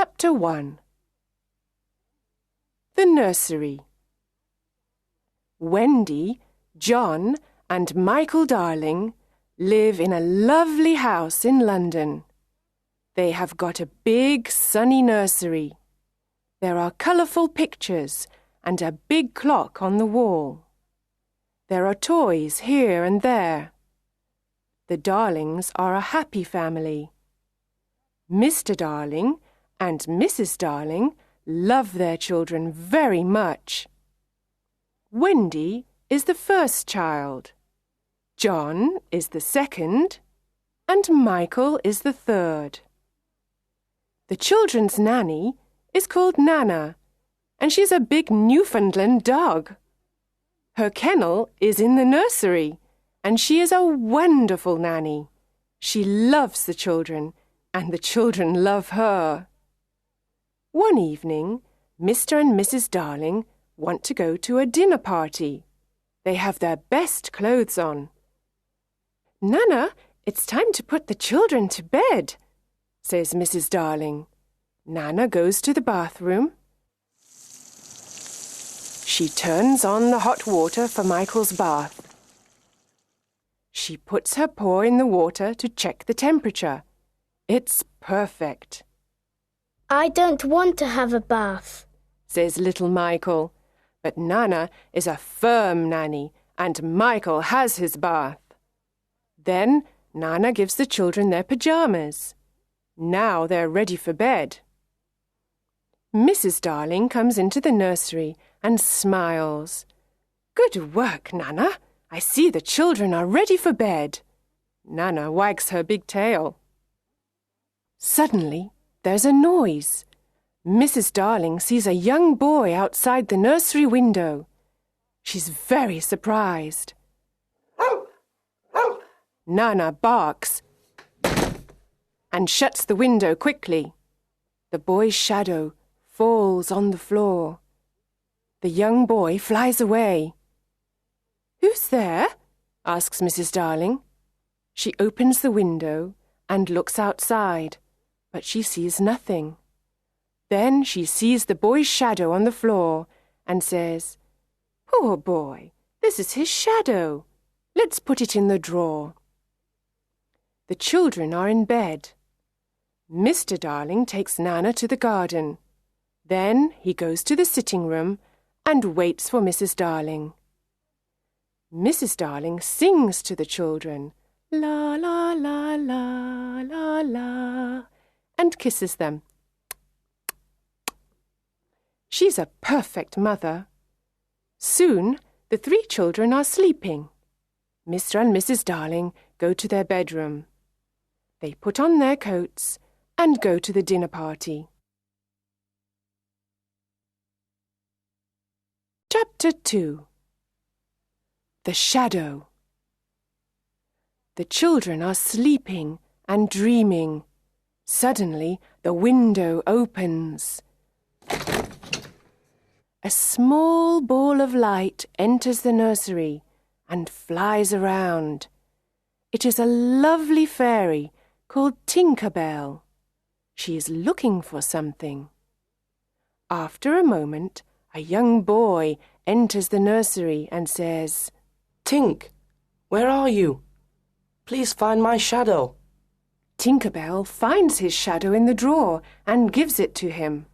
Chapter 1. The Nursery. Wendy, John, and Michael Darling live in a lovely house in London. They have got a big sunny nursery. There are colourful pictures and a big clock on the wall. There are toys here and there. The Darlings are a happy family. Mr. Darling and Mrs. Darling love their children very much. Wendy is the first child. John is the second, and Michael is the third. The children's nanny is called Nana, and she's a big Newfoundland dog. Her kennel is in the nursery, and she is a wonderful nanny. She loves the children, and the children love her. One evening, Mr. and Mrs. Darling want to go to a dinner party. They have their best clothes on. "Nana, it's time to put the children to bed," says Mrs. Darling. Nana goes to the bathroom. She turns on the hot water for Michael's bath. She puts her paw in the water to check the temperature. It's perfect. "I don't want to have a bath," says little Michael. But Nana is a firm nanny, and Michael has his bath. Then Nana gives the children their pyjamas. Now they're ready for bed. Mrs. Darling comes into the nursery and smiles. "Good work, Nana. I see the children are ready for bed." Nana wags her big tail. Suddenly, there's a noise. Mrs. Darling sees a young boy outside the nursery window. She's very surprised. Nana barks and shuts the window quickly. The boy's shadow falls on the floor. The young boy flies away. "Who's there?" asks Mrs. Darling. She opens the window and looks outside, but she sees nothing. Then she sees the boy's shadow on the floor and says, "Poor boy, this is his shadow. Let's put it in the drawer." The children are in bed. Mr. Darling takes Nana to the garden. Then he goes to the sitting room and waits for Mrs. Darling. Mrs. Darling sings to the children, "La, la, la, la, la, la," and kisses them. She's a perfect mother. Soon, the 3 children are sleeping. Mr. and Mrs. Darling go to their bedroom. They put on their coats and go to the dinner party. Chapter 2. The Shadow. The children are sleeping and dreaming. Suddenly, the window opens. A small ball of light enters the nursery and flies around. It is a lovely fairy called Tinker Bell. She is looking for something. After a moment, a young boy enters the nursery and says, "Tink, where are you? Please find my shadow." Tinker Bell finds his shadow in the drawer and gives it to him.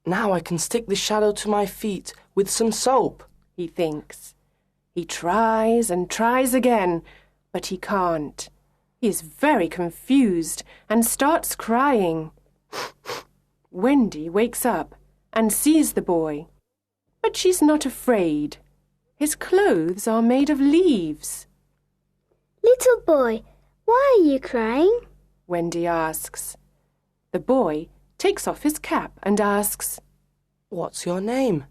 "Now I can stick the shadow to my feet with some soap," he thinks. He tries and tries again, but he can't. He is very confused and starts crying. Wendy wakes up and sees the boy, but she's not afraid. His clothes are made of leaves. "Little boy, why are you crying?" Wendy asks. The boy takes off his cap and asks, "What's your name?"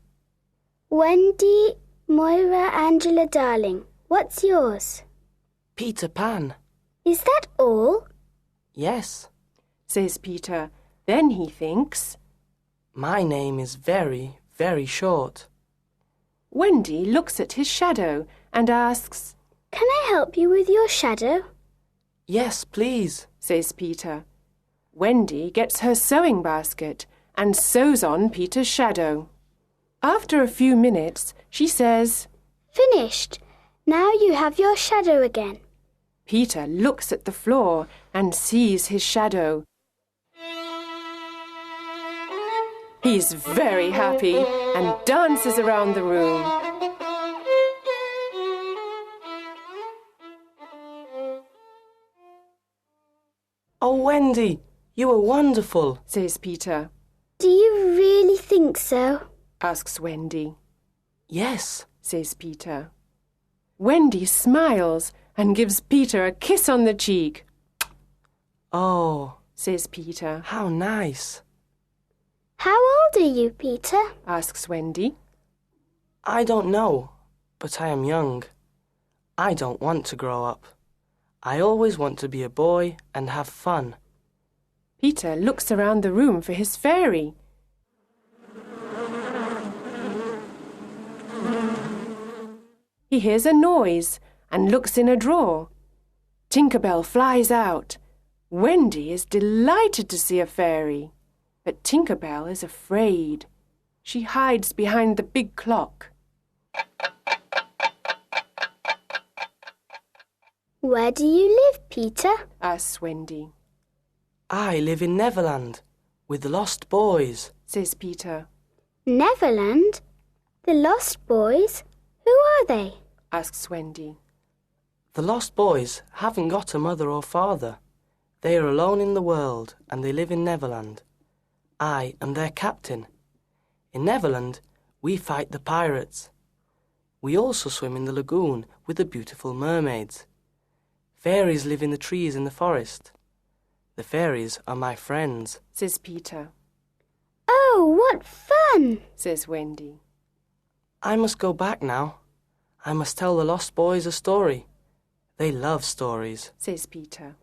"Wendy Moira Angela Darling. What's yours?" "Peter Pan." "Is that all?" "Yes," says Peter. Then he thinks, "My name is very, very short." Wendy looks at his shadow and asks, "Can I help you with your shadow?" "Yes, please," says Peter. Wendy gets her sewing basket and sews on Peter's shadow. After a few minutes, she says, Finished. Now you have your shadow again. Peter looks at the floor and sees his shadow. He's very happy and dances around the room. Oh, Wendy, you were wonderful, says Peter. Do you really think so? Asks Wendy. Yes, says Peter. Wendy smiles and gives Peter a kiss on the cheek. Oh, says Peter. how nice. How old are you, Peter? Asks Wendy. I don't know, but I am young. I don't want to grow up. I always want to be a boy and have fun. Peter looks around the room for his fairy. He hears a noise and looks in a drawer. Tinker Bell flies out. Wendy is delighted to see a fairy, but Tinker Bell is afraid. She hides behind the big clock. Where do you live, Peter? Asks Wendy. I live in Neverland with the lost boys, Says Peter. Neverland? The Lost Boys? Who are they? Asks Wendy. The lost boys haven't got a mother or father. They are alone in the world and they live in Neverland. I am their captain. In Neverland, we fight the pirates. We also swim in the lagoon with the beautiful mermaids. Fairies live in the trees in the forest. The fairies are my friends, Says Peter. Oh, what fun! Says Wendy. I must go back now. I must tell the lost boys a story. They love stories. Says Peter.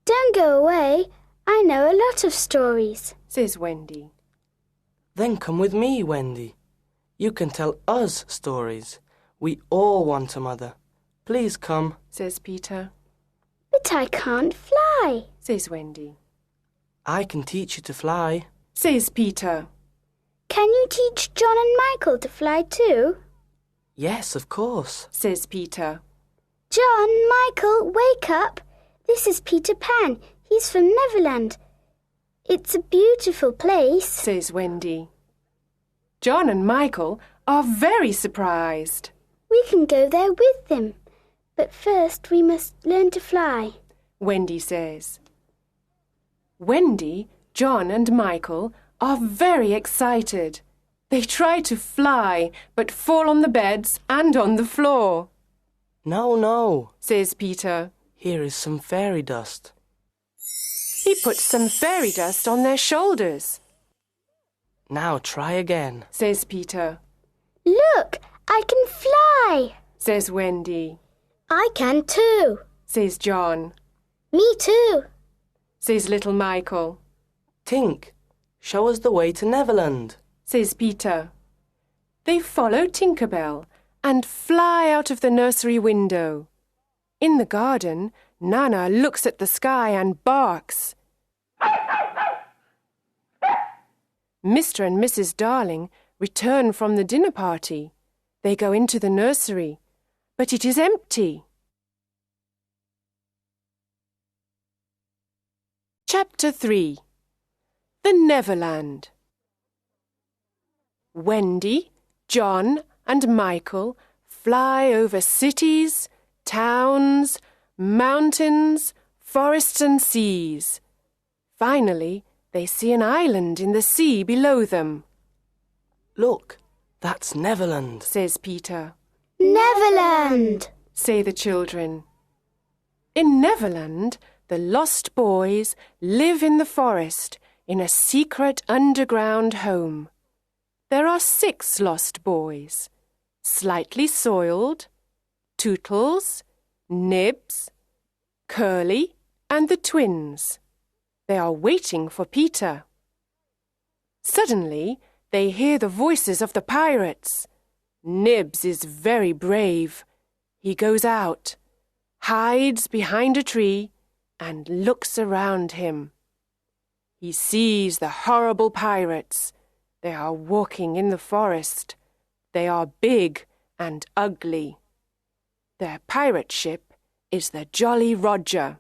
Don't go away. I know a lot of stories. Says Wendy. Then come with me, Wendy. You can tell us stories. We all want a mother. Please come, Says Peter. But I can't fly. Says Wendy. I can teach you to fly. Says Peter. Can you teach John and Michael to fly too? Yes, of course. Says Peter. John, Michael, wake up. This is Peter Pan. He's from Neverland. It's a beautiful place. Says Wendy. John and Michael are very surprised. We can go there with them. But first we must learn to fly. Wendy says. Wendy, John and Michael are very excited. They try to fly, but fall on the beds and on the floor. No, no, Says Peter. here is some fairy dust. He puts some fairy dust on their shoulders. Now try again. Says Peter. Look, I can fly. Says Wendy. I can too. Says John. Me too. Says little Michael. Tink, show us the way to Neverland. Says Peter. They follow Tinker Bell and fly out of the nursery window. In the garden, Nana looks at the sky and barks. Mr. and Mrs. Darling return from the dinner party. They go into the nursery, but it is empty. Chapter 3. The Neverland. Wendy, John and Michael fly over cities, towns, mountains, forests and seas. Finally, they see an island in the sea below them. Look, that's Neverland. Says Peter. Neverland! Say the children. In Neverland, the lost boys live in the forest in a secret underground home. There are 6 lost boys: Slightly Soiled, Tootles, Nibs, Curly, and the twins. They are waiting for Peter. Suddenly, they hear the voices of the pirates. Nibs is very brave. He goes out, hides behind a tree, and looks around him. He sees the horrible pirates. They are walking in the forest. They are big and ugly. Their pirate ship is the Jolly Roger.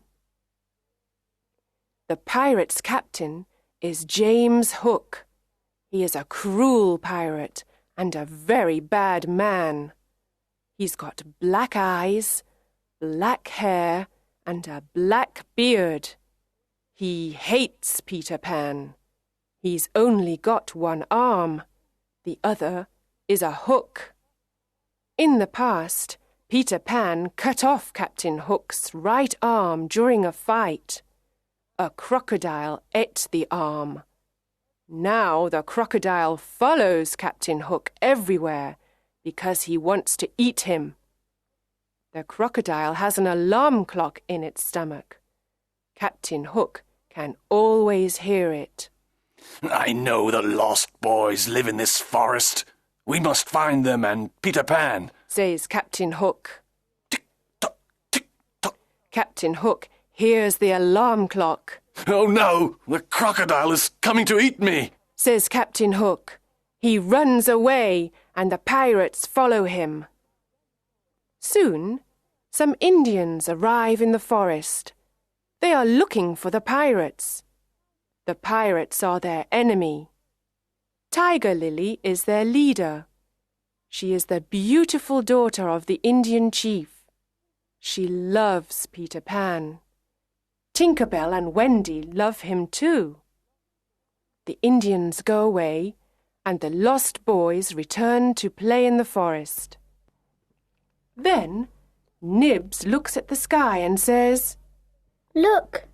The pirates' captain is James Hook. He is a cruel pirate and a very bad man. He's got black eyes, black hair, and a black beard. He hates Peter Pan. He's only got one arm. The other is a hook. In the past, Peter Pan cut off Captain Hook's right arm during a fight. A crocodile ate the arm. Now the crocodile follows Captain Hook everywhere because he wants to eat him. The crocodile has an alarm clock in its stomach. Captain Hook can always hear it. I know the lost boys live in this forest. We must find them and Peter Pan, says Captain Hook. Tick-tock, tick-tock. Captain Hook hears the alarm clock. Oh no, the crocodile is coming to eat me, says Captain Hook. He runs away and the pirates follow him. Soon, some Indians arrive in the forest. They are looking for the pirates. The pirates are their enemy. Tiger Lily is their leader. She is the beautiful daughter of the Indian chief. She loves Peter Pan. Tinker Bell and Wendy love him too. The Indians go away and the lost boys return to play in the forest. Then Nibs looks at the sky and says, Look,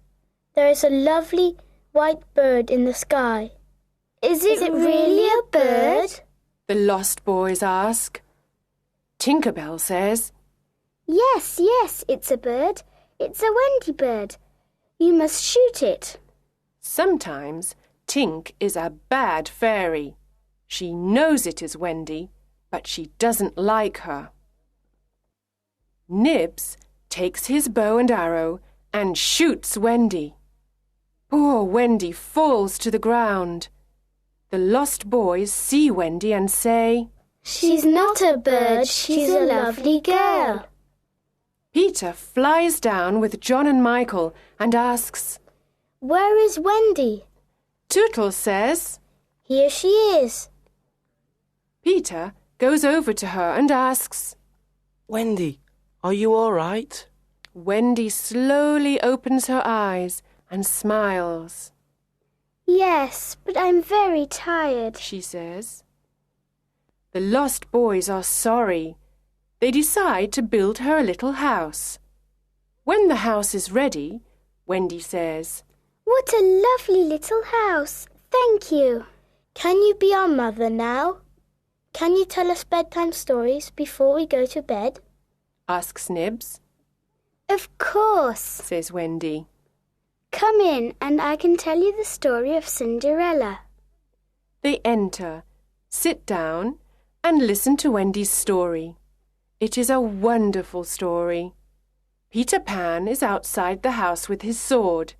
there is a lovely white bird in the sky. Is it really a bird? The lost boys ask. Tinker Bell says, Yes, it's a bird. It's a Wendy bird. You must shoot it. Sometimes Tink is a bad fairy. She knows it is Wendy, but she doesn't like her. Nibs takes his bow and arrow and shoots Wendy. Poor Wendy falls to the ground. The lost boys see Wendy and say, She's not a bird, she's a lovely girl. Peter flies down with John and Michael and asks, Where is Wendy? Tootles says, Here she is. Peter goes over to her and asks, Wendy, are you all right? Wendy slowly opens her eyes and smiles. Yes, but I'm very tired, she says. The lost boys are sorry. They decide to build her a little house. When the house is ready, Wendy says, What a lovely little house. Thank you. Can you be our mother now? Can you tell us bedtime stories before we go to bed? asks Nibs. Of course, says Wendy. Come in and I can tell you the story of Cinderella. They enter, sit down, and listen to Wendy's story. It is a wonderful story. Peter Pan is outside the house with his sword.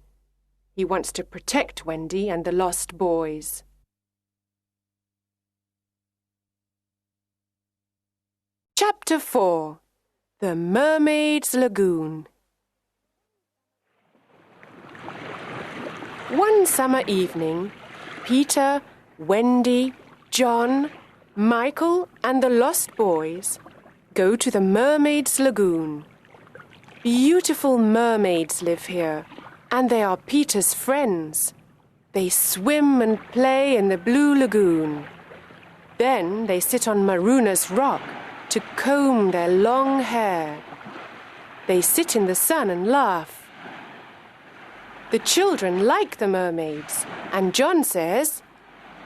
He wants to protect Wendy and the lost boys. Chapter 4. The Mermaids Lagoon. One summer evening, Peter, Wendy, John, Michael and the lost boys go to the Mermaids Lagoon. Beautiful mermaids live here, and they are Peter's friends. They swim and play in the blue lagoon. Then they sit on Maruna's rock to comb their long hair. They sit in the sun and laugh. The children like the mermaids, and John says,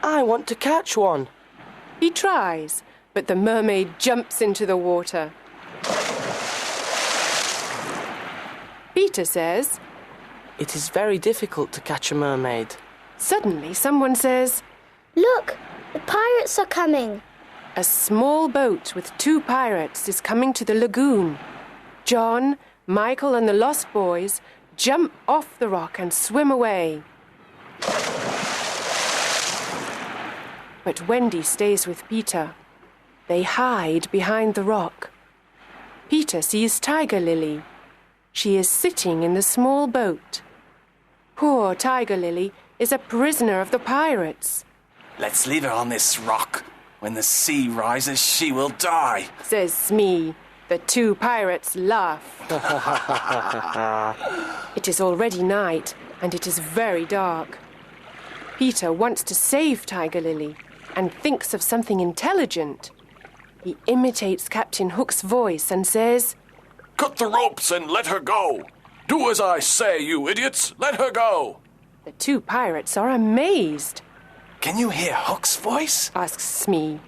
I want to catch one. He tries, but the mermaid jumps into the water. Peter says, It is very difficult to catch a mermaid. Suddenly someone says, Look, the pirates are coming. A small boat with 2 pirates is coming to the lagoon. John, Michael and the lost boys jump off the rock and swim away. But Wendy stays with Peter. They hide behind the rock. Peter sees Tiger Lily. She is sitting in the small boat. Poor Tiger Lily is a prisoner of the pirates. Let's leave her on this rock. When the sea rises, she will die, says Smee. The two pirates laugh. It is already night, and it is very dark. Peter wants to save Tiger Lily and thinks of something intelligent. He imitates Captain Hook's voice and says, "Cut the ropes and let her go. Do as I say, you idiots. Let her go." The two pirates are amazed. Can you hear Hook's voice? Asks Smee.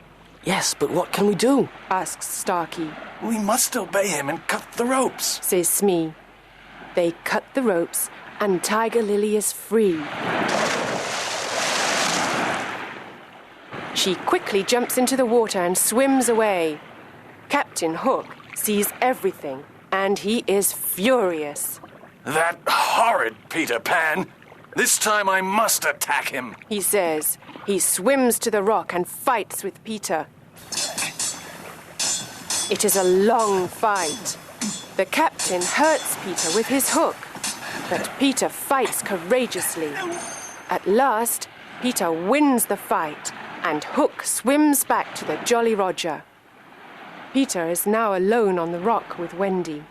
Yes, but what can we do? Asks Starkey. We must obey him and cut the ropes, says Smee. They cut the ropes and Tiger Lily is free. She quickly jumps into the water and swims away. Captain Hook sees everything and he is furious. That horrid Peter Pan! This time I must attack him, he says. He swims to the rock and fights with Peter. It is a long fight. The captain hurts Peter with his hook, but Peter fights courageously. At last, Peter wins the fight and Hook swims back to the Jolly Roger. Peter is now alone on the rock with Wendy.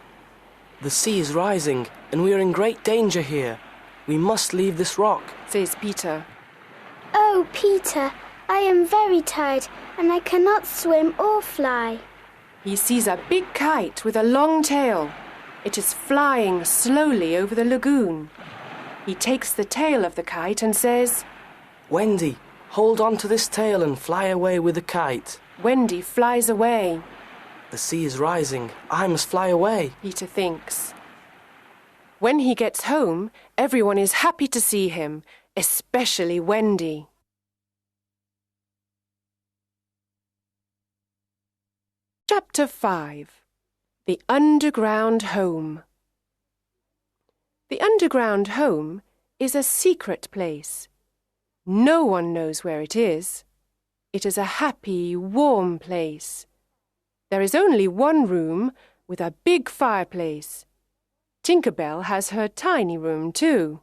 The sea is rising, and we are in great danger here. We must leave this rock, says Peter. Oh, Peter, I am very tired and I cannot swim or fly. He sees a big kite with a long tail. It is flying slowly over the lagoon. He takes the tail of the kite and says, "Wendy, hold on to this tail and fly away with the kite." Wendy flies away. The sea is rising. I must fly away, Peter thinks. When he gets home, everyone is happy to see him, especially Wendy. Chapter 5. The Underground Home. The underground home is a secret place. No one knows where it is. It is a happy, warm place. There is only one room with a big fireplace. Tinker Bell has her tiny room too.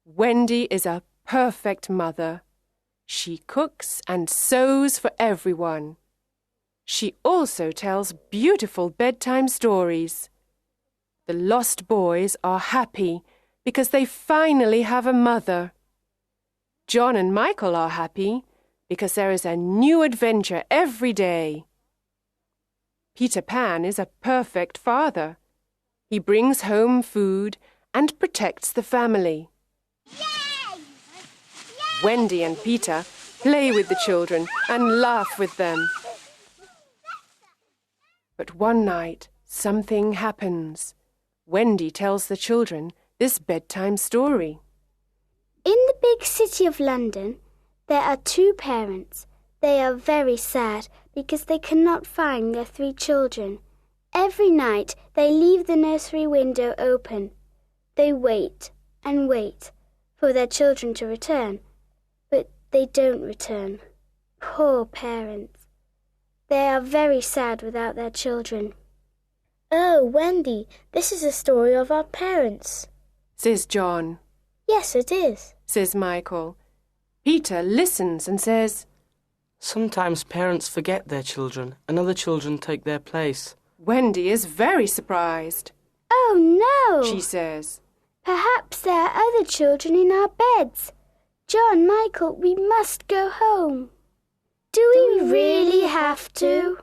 Wendy is a perfect mother. She cooks and sews for everyone. She also tells beautiful bedtime stories. The lost boys are happy because they finally have a mother. John and Michael are happy because there is a new adventure every day. Peter Pan is a perfect father. He brings home food and protects the family. Yay! Wendy and Peter play with the children and laugh with them. But one night, something happens. Wendy tells the children this bedtime story. In the big city of London, there are two parents. They are very sad because they cannot find their 3 children. Every night they leave the nursery window open. They wait and wait for their children to return, but they don't return. Poor parents. They are very sad without their children. Oh, Wendy, this is a story of our parents, says John. Yes, it is, says Michael. Peter listens and says, Sometimes parents forget their children and other children take their place. Wendy is very surprised. Oh, no, she says. Perhaps there are other children in our beds. John, Michael, we must go home. Do we really have to?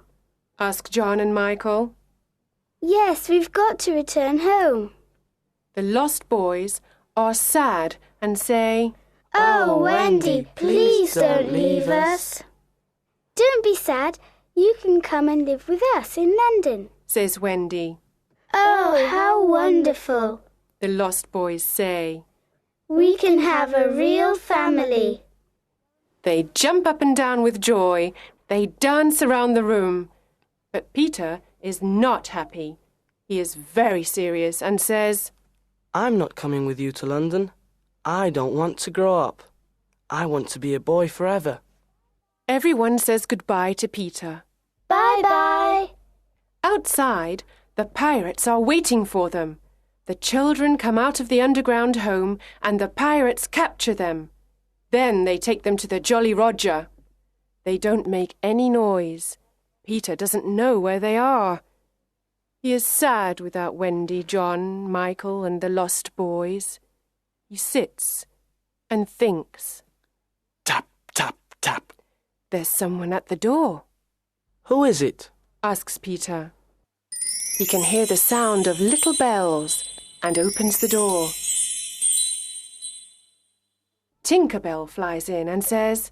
Ask John and Michael. Yes, we've got to return home. The lost boys are sad and say, Oh, Wendy, please don't leave us. Don't be sad. You can come and live with us in London, says Wendy. Oh, how wonderful, the lost boys say. We can have a real family. They jump up and down with joy. They dance around the room. But Peter is not happy. He is very serious and says, I'm not coming with you to London. I don't want to grow up. I want to be a boy forever. Everyone says goodbye to Peter. Bye-bye. Outside, the pirates are waiting for them. The children come out of the underground home and the pirates capture them. Then they take them to the Jolly Roger. They don't make any noise. Peter doesn't know where they are. He is sad without Wendy, John, Michael, and the lost boys. He sits and thinks. Tap, tap, tap. There's someone at the door. Who is it? Asks Peter. He can hear the sound of little bells and opens the door. Tinker Bell flies in and says,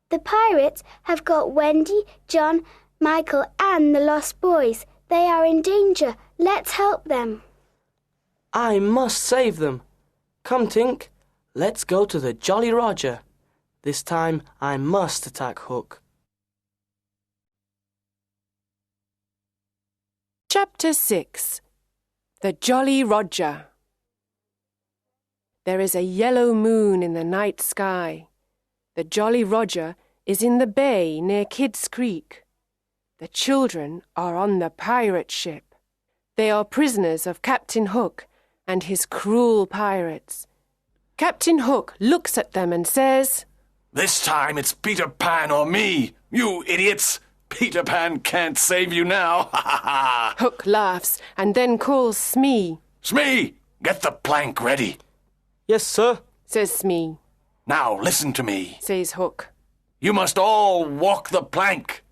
The pirates have got Wendy, John, Michael, and the lost boys. They are in danger. Let's help them. I must save them. Come, Tink. Let's go to the Jolly Roger. This time I must attack Hook. Chapter 6. The Jolly Roger. There is a yellow moon in the night sky. The Jolly Roger is in the bay near Kidd's Creek. The children are on the pirate ship. They are prisoners of Captain Hook and his cruel pirates. Captain Hook looks at them and says, This time it's Peter Pan or me, you idiots! Peter Pan can't save you now, ha ha ha! Hook laughs and then calls Smee. Smee, get the plank ready. Yes, sir. Says Smee. Now listen to me. Says Hook. You must all walk the plank.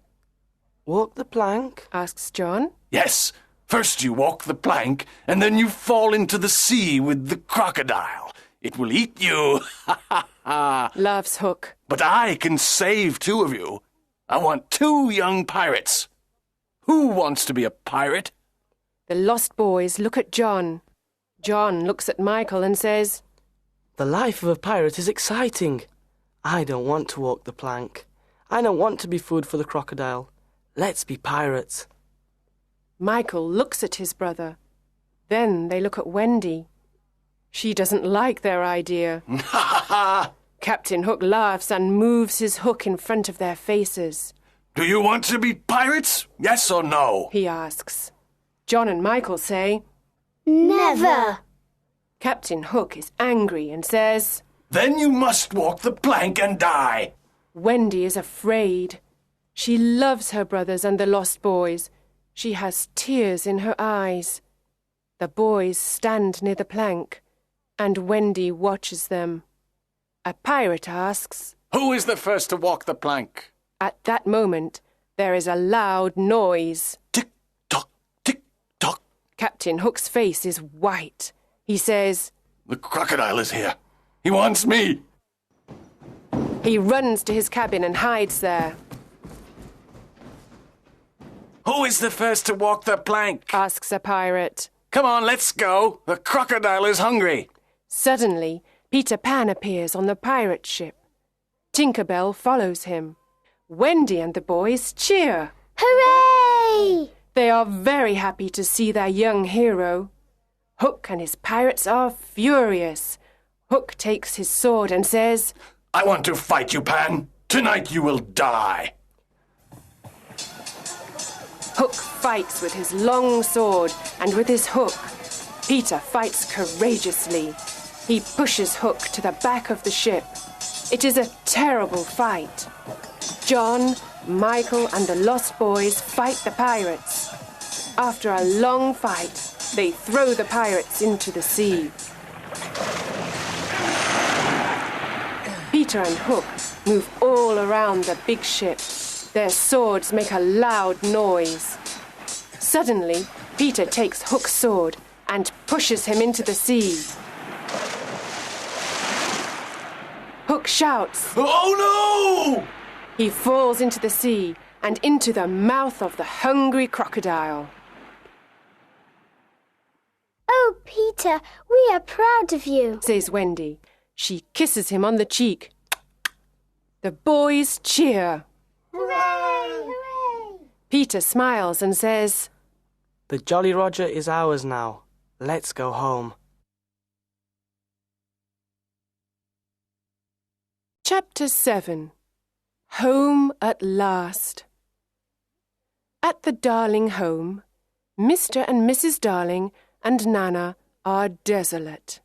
Walk the plank? Asks John. Yes, first you walk the plank, and then you fall into the sea with the crocodile. It will eat you, ha ha ha! Laughs Hook. But I can save two of you. I want 2 young pirates. Who wants to be a pirate? The lost boys look at John. John looks at Michael and says, The life of a pirate is exciting. I don't want to walk the plank. I don't want to be food for the crocodile. Let's be pirates. Michael looks at his brother. Then they look at Wendy. She doesn't like their idea. Ha ha ha! Captain Hook laughs and moves his hook in front of their faces. Do you want to be pirates? Yes or no? He asks. John and Michael say, Never. Captain Hook is angry and says, Then you must walk the plank and die. Wendy is afraid. She loves her brothers and the lost boys. She has tears in her eyes. The boys stand near the plank, and Wendy watches them. A pirate asks, Who is the first to walk the plank? At that moment, there is a loud noise. Tick-tock, tick-tock. Captain Hook's face is white. He says, The crocodile is here. He wants me. He runs to his cabin and hides there. Who is the first to walk the plank? Asks a pirate. Come on, let's go. The crocodile is hungry. Suddenly, Peter Pan appears on the pirate ship. Tinker Bell follows him. Wendy and the boys cheer. Hooray! They are very happy to see their young hero. Hook and his pirates are furious. Hook takes his sword and says, I want to fight you, Pan. Tonight you will die. Hook fights with his long sword and with his hook. Peter fights courageously. He pushes Hook to the back of the ship. It is a terrible fight. John, Michael, and the lost boys fight the pirates. After a long fight, they throw the pirates into the sea. Peter and Hook move all around the big ship. Their swords make a loud noise. Suddenly, Peter takes Hook's sword and pushes him into the sea. Hook shouts. Oh no! He falls into the sea and into the mouth of the hungry crocodile. Oh, Peter, we are proud of you, Says Wendy. She kisses him on the cheek. The boys cheer. Hooray! Hooray! Peter smiles and says, The Jolly Roger is ours now. Let's go home. Chapter 7. Home at last. At the Darling home, Mr. and Mrs. Darling and Nana are desolate.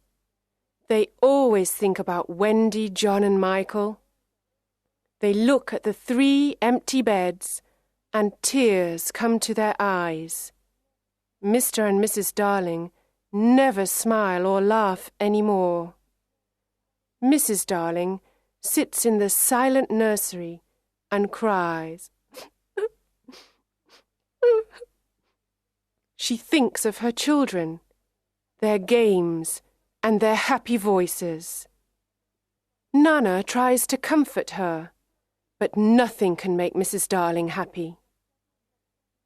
They always think about Wendy, John and Michael. They look at the 3 empty beds and tears come to their eyes. Mr. and Mrs. Darling never smile or laugh any more. Mrs. Darling sits in the silent nursery and cries. She thinks of her children, their games, and their happy voices. Nana tries to comfort her, but nothing can make Mrs. Darling happy.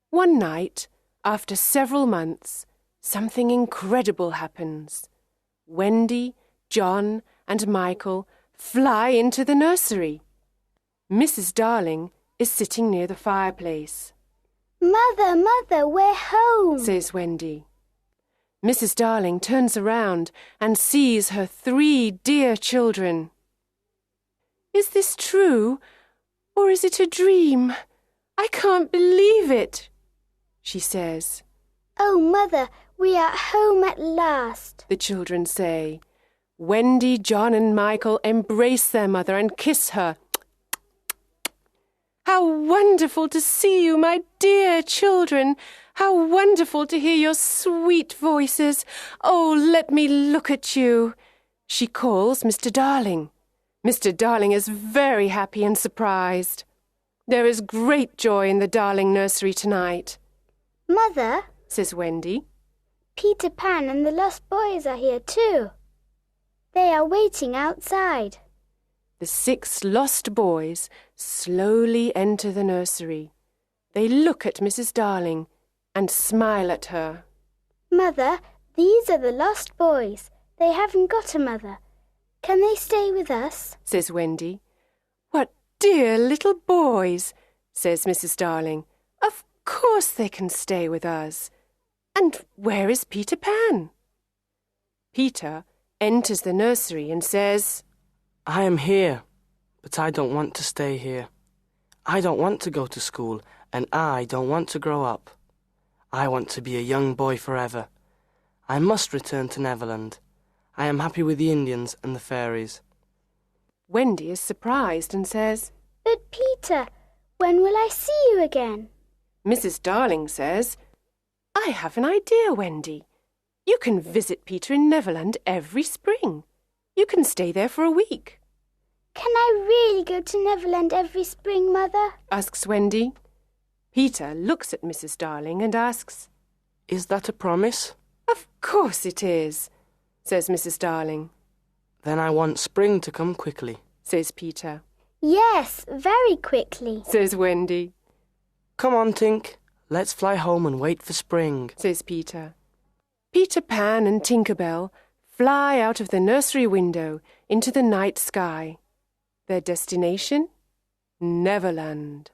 One night, after several months, something incredible happens. Wendy, John, and Michael fly into the nursery. Mrs. Darling is sitting near the fireplace. Mother, Mother, we're home, says Wendy. Mrs. Darling turns around and sees her 3 dear children. Is this true, or is it a dream? I can't believe it, she says. Oh, Mother, we are home at last, the children say. Wendy, John and Michael embrace their mother and kiss her. How wonderful to see you, my dear children! How wonderful to hear your sweet voices! Oh, let me look at you! She calls Mr. Darling. Mr. Darling is very happy and surprised. There is great joy in the Darling nursery tonight. Mother, says Wendy, Peter Pan and the Lost Boys are here too. They are waiting outside. The 6 lost boys slowly enter the nursery. They look at Mrs. Darling and smile at her. Mother, these are the lost boys. They haven't got a mother. Can they stay with us? says Wendy. What dear little boys, says Mrs. Darling. Of course they can stay with us. And where is Peter Pan? Peter enters the nursery and says, I am here, but I don't want to stay here. I don't want to go to school, and I don't want to grow up. I want to be a young boy forever. I must return to Neverland. I am happy with the Indians and the fairies. Wendy is surprised and says, But Peter, when will I see you again? Mrs. Darling says, I have an idea, Wendy. You can visit Peter in Neverland every spring. You can stay there for a week. Can I really go to Neverland every spring, Mother? asks Wendy. Peter looks at Mrs. Darling and asks, Is that a promise? Of course it is, says Mrs. Darling. Then I want spring to come quickly, says Peter. Yes, very quickly, says Wendy. Come on, Tink. Let's fly home and wait for spring, says Peter. Peter Pan and Tinker Bell fly out of the nursery window into the night sky. Their destination? Neverland.